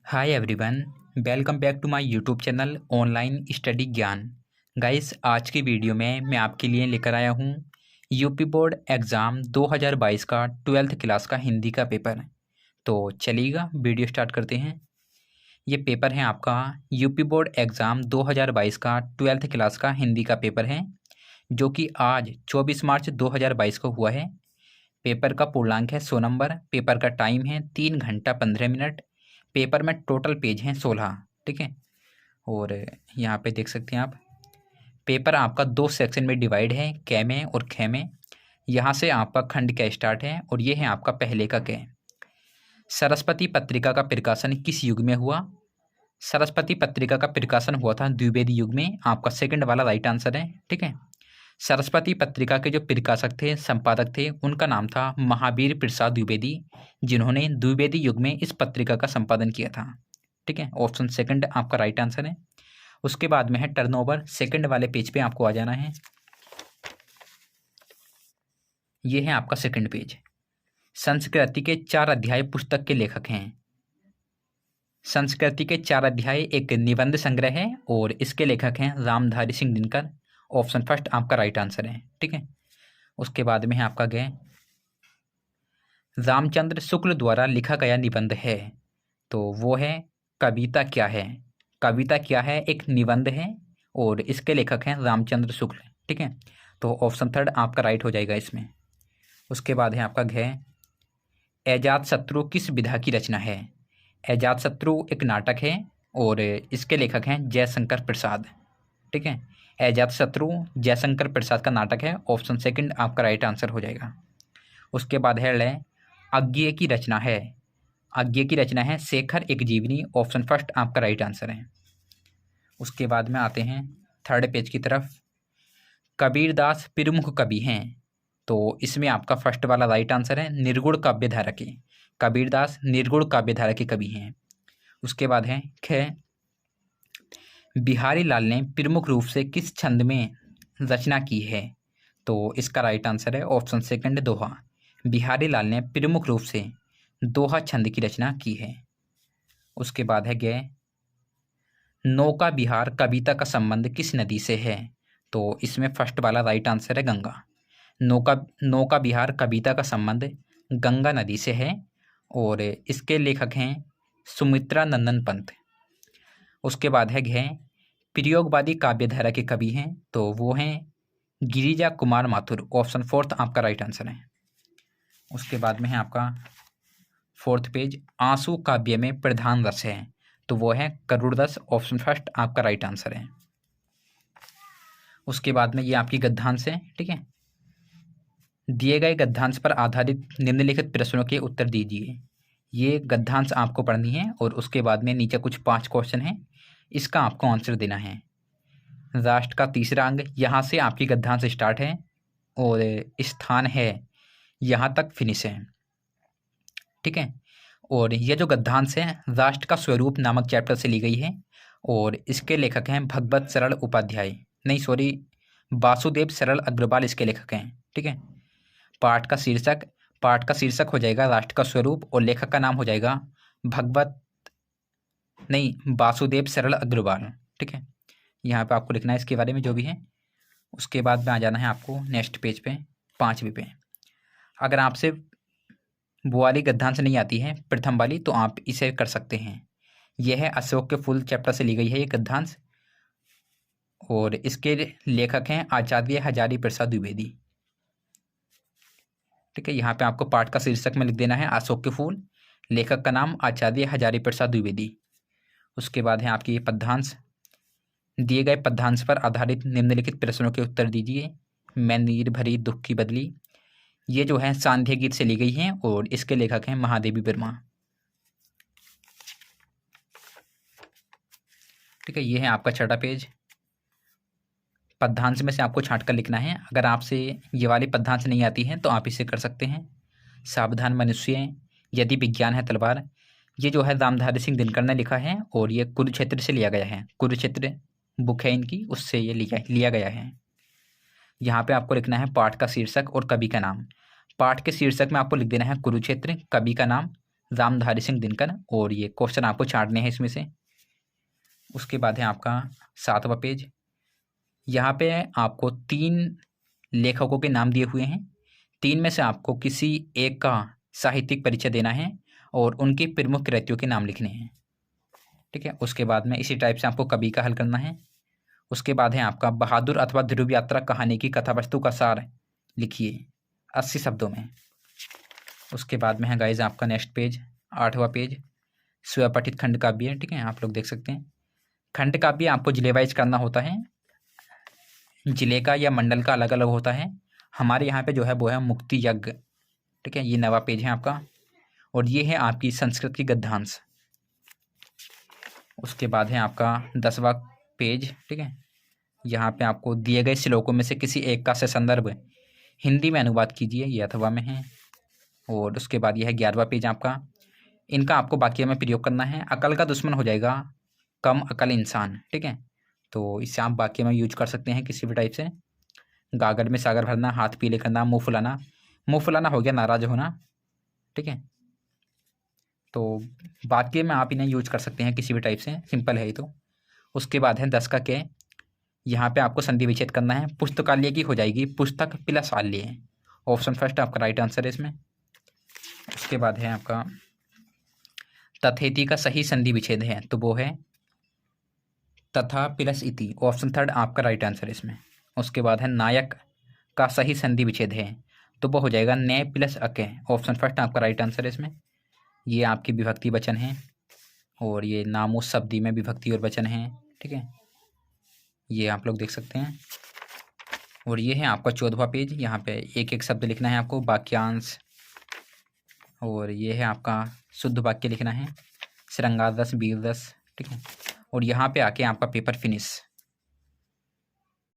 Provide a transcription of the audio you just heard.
Hi everyone, welcome back to my YouTube channel online study Gyan. Guys, आज की video में मैं आपके लिए लेकर आया हूँ यूपी बोर्ड एग्ज़ाम 2022 का 12th क्लास का हिंदी का पेपर। तो चलिएगा वीडियो स्टार्ट करते हैं। ये पेपर है आपका यूपी बोर्ड एग्ज़ाम 2022 का 12th क्लास का हिंदी का पेपर है, जो कि आज 24 मार्च 2022 को हुआ है। पेपर का पूर्णांक है 100 नंबर। पेपर का टाइम है 3 घंटा 15 मिनट। पेपर में टोटल पेज हैं 16। ठीक है, और यहाँ पे देख सकते हैं आप, पेपर आपका 2 सेक्शन में डिवाइड है, क में और ख में। यहाँ से आपका खंड क स्टार्ट है और ये है आपका पहले का क। सरस्वती पत्रिका का प्रकाशन किस युग में हुआ? सरस्वती पत्रिका का प्रकाशन हुआ था द्विवेदी युग में। आपका सेकंड वाला राइट आंसर है। ठीक है, सरस्वती पत्रिका के जो प्रकाशक थे, संपादक थे, उनका नाम था महावीर प्रसाद द्विवेदी, जिन्होंने द्विवेदी युग में इस पत्रिका का संपादन किया था। ठीक है, ऑप्शन सेकंड आपका राइट आंसर है। उसके बाद में है टर्नओवर। सेकंड वाले पेज पे आपको आ जाना है। ये है आपका सेकंड पेज। संस्कृति के 4 अध्याय पुस्तक के लेखक हैं। संस्कृति के 4 अध्याय एक निबंध संग्रह है और इसके लेखक हैं रामधारी सिंह दिनकर। ऑप्शन फर्स्ट आपका राइट आंसर है। ठीक है, उसके बाद में है आपका गए रामचंद्र शुक्ल द्वारा लिखा गया निबंध है, तो वो है कविता क्या है। कविता क्या है एक निबंध है और इसके लेखक हैं रामचंद्र शुक्ल। ठीक है, तो ऑप्शन थर्ड आपका राइट हो जाएगा इसमें। उसके बाद है आपका घ अजातशत्रु किस विधा की रचना है? अजातशत्रु एक नाटक है और इसके लेखक हैं जयशंकर प्रसाद। ठीक है, अजातशत्रु जयशंकर प्रसाद का नाटक है। ऑप्शन सेकंड आपका राइट आंसर हो जाएगा। उसके बाद है ल अज्ञेय की रचना है। अज्ञेय की रचना है शेखर एक जीवनी। ऑप्शन फर्स्ट आपका राइट आंसर है। उसके बाद में आते हैं थर्ड पेज की तरफ। कबीरदास प्रमुख कवि हैं, तो इसमें आपका फर्स्ट वाला राइट आंसर है निर्गुण काव्यधारा के। कबीरदास निर्गुण काव्यधारा के कवि हैं। उसके बाद है ख बिहारी लाल ने प्रमुख रूप से किस छंद में रचना की है? तो इसका राइट आंसर है ऑप्शन सेकंड दोहा। बिहारी लाल ने प्रमुख रूप से दोहा छंद की रचना की है। उसके बाद है गए नौका विहार कविता का संबंध किस नदी से है? तो इसमें फर्स्ट वाला राइट आंसर है गंगा। नौका विहार कविता का संबंध गंगा नदी से है और इसके लेखक हैं सुमित्रा नंदन पंत। उसके बाद है घ प्रयोगवादी काव्यधारा के कवि हैं, तो वो हैं गिरिजा कुमार माथुर। ऑप्शन फोर्थ आपका राइट आंसर है। उसके बाद में है आपका फोर्थ पेज। आंसू काव्य में प्रधान रस है, तो वो है करुण रस। ऑप्शन फर्स्ट आपका राइट आंसर है। उसके बाद में ये आपकी गद्यांश है। ठीक है, दिए गए गद्यांश पर आधारित निम्नलिखित प्रश्नों के उत्तर दीजिए। ये गद्यांश आपको पढ़नी है और उसके बाद में नीचे कुछ 5 क्वेश्चन हैं, इसका आपको आंसर देना है। राष्ट्र का तीसरा अंग, यहाँ से आपकी गद्यांश स्टार्ट है और स्थान है यहाँ तक फिनिश है। ठीक है, और ये जो गद्यांश है राष्ट्र का स्वरूप नामक चैप्टर से ली गई है और इसके लेखक हैं भगवत सरल उपाध्याय, नहीं सॉरी, वासुदेव सरल अग्रवाल इसके लेखक हैं। ठीक है, पाठ का शीर्षक हो जाएगा राष्ट्र का स्वरूप और लेखक का नाम हो जाएगा वासुदेव सरल अग्रवाल। ठीक है, यहाँ पे आपको लिखना है इसके बारे में जो भी है। उसके बाद में आ जाना है आपको नेक्स्ट पेज पे 5वीं पे। अगर आपसे वो वाली गद्यांश नहीं आती है प्रथम वाली, तो आप इसे कर सकते हैं। यह है अशोक के फूल चैप्टर से ली गई है ये गद्यांश और इसके लेखक हैं आचार्य हजारी प्रसाद द्विवेदी। ठीक है, यहाँ पे आपको पाठ का शीर्षक में लिख देना है अशोक के फूल, लेखक का नाम आचार्य हजारी प्रसाद द्विवेदी। उसके बाद है आपकी पद्यांश। दिए गए पद्यांश पर आधारित निम्नलिखित प्रश्नों के उत्तर दीजिए। मैं नीर भरी दुख की बदली, ये जो है सांध्य गीत से ली गई हैं और इसके लेखक हैं महादेवी वर्मा। ठीक है, ये है आपका छठा पेज। पद्यांश में से आपको छांट कर लिखना है। अगर आपसे ये वाली पद्यांश नहीं आती है तो आप इसे कर सकते हैं। सावधान मनुष्य, यदि विज्ञान है तलवार, ये जो है रामधारी सिंह दिनकर ने लिखा है और ये कुरुक्षेत्र से लिया गया है। कुरुक्षेत्र बुक है इनकी, उससे ये लिया गया है। यहाँ पे आपको लिखना है पाठ का शीर्षक और कवि का नाम। पाठ के शीर्षक में आपको लिख देना है कुरुक्षेत्र, कवि का नाम रामधारी सिंह दिनकर, और ये क्वेश्चन आपको छांटने हैं इसमें से। उसके बाद है आपका 7वां पेज। यहाँ पे आपको 3 लेखकों के नाम दिए हुए हैं। 3 में से आपको किसी एक का साहित्यिक परिचय देना है और उनकी प्रमुख कृतियों के नाम लिखने हैं, ठीक है। उसके बाद में इसी टाइप से आपको कवि का हल करना है। उसके बाद है आपका बहादुर अथवा ध्रुव यात्रा कहानी की कथा वस्तु का सार लिखिए 80 शब्दों में। उसके बाद में है गाइज आपका नेक्स्ट पेज, 8वां पेज, स्वपठित खंड काव्य, ठीक है। आप लोग देख सकते हैं खंड काव्य आपको जिले वाइज करना होता है, जिले का या मंडल का अलग अलग होता है। हमारे यहाँ पे जो है वो है मुक्ति यज्ञ, ठीक है। ये 9वां पेज है आपका, और ये है आपकी संस्कृत की गद्यांश। उसके बाद है आपका 10वां पेज, ठीक है। यहाँ पे आपको दिए गए श्लोकों में से किसी एक का से संदर्भ हिंदी में अनुवाद कीजिए, ये अथवा में है। और उसके बाद यह है 11वां पेज आपका, इनका आपको वाक्य में प्रयोग करना है। अकल का दुश्मन हो जाएगा कम अकल इंसान, ठीक है। तो इससे आप वाक्य में यूज कर सकते हैं किसी भी टाइप से। गागर में सागर भरना, हाथ पीले करना, मुँह फुलाना। मुँह फुलाना हो गया नाराज होना, ठीक है। तो वाक्य में आप इन्हें यूज कर सकते हैं किसी भी टाइप से, सिंपल है ये तो। उसके बाद है 10 का के, यहाँ पे आपको संधि विच्छेद करना है। पुस्तकालय की हो जाएगी पुस्तक प्लस आल्य, ऑप्शन फर्स्ट आपका राइट आंसर है इसमें। उसके बाद है आपका तथेति का सही संधि विच्छेद है, तो वो है तथा प्लस इति, ऑप्शन थर्ड आपका राइट आंसर है इसमें। उसके बाद है नायक का सही संधि विच्छेद है, तो वो हो जाएगा ने प्लस अके, ऑप्शन फर्स्ट आपका राइट आंसर है इसमें। ये आपकी विभक्ति वचन है, और ये नामो शब्दी में विभक्ति और वचन है, ठीक है। ये आप लोग देख सकते हैं। और ये है आपका 14वां पेज, यहाँ पे एक एक शब्द लिखना है आपको, वाक्यांश। और ये है आपका शुद्ध वाक्य लिखना है, श्रृंगार रस, वीर रस, ठीक है। और यहाँ पे आके आपका पेपर फिनिश,